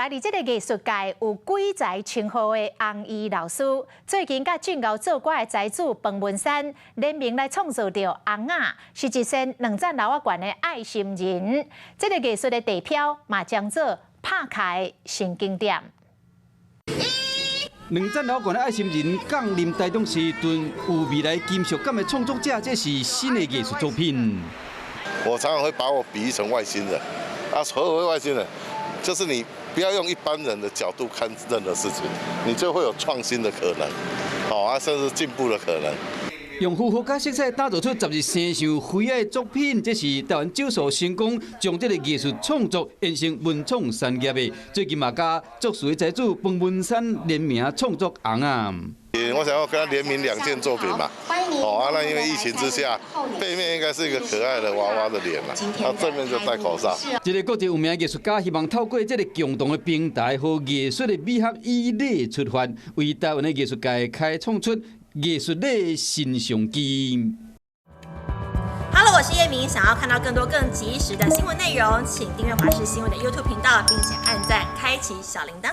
来，伫这个艺术界有鬼才称号的洪怡老师，最近甲俊敖做歌的才子彭文山联名来创作着《红仔》，是一身2层楼仔悬的爱心人。这个艺术的地标嘛，将做拍开新经典。 2层楼悬的爱心人降临台中时阵，有未来金属感的创作者，这是新的艺术作品。我常常会把我比喻成外星人，所谓外星人，就是你不要用一般人的角度看任何事情，你就会有创新的可能，甚至进步的可能。 用复合加色彩打造出12生相辉煌的作品，这是台湾少数成功将这个艺术创作变成文创产业的。最近嘛，甲作词的才子彭文山联名创作《红仔》。我想要跟他联名2件作品嘛，那因为疫情之下，背面应该是一个可爱的娃娃的脸嘛，正面就戴口罩。一个国际有名艺术家希望透过这个共同的平台，和艺术的美学以内出发，为台湾的艺术界开创出 艺术类新商机。Hello， 我是叶明。想要看到更多更及时的新闻内容，请订阅华视新闻的 YouTube 频道，并且按赞、开启小铃铛。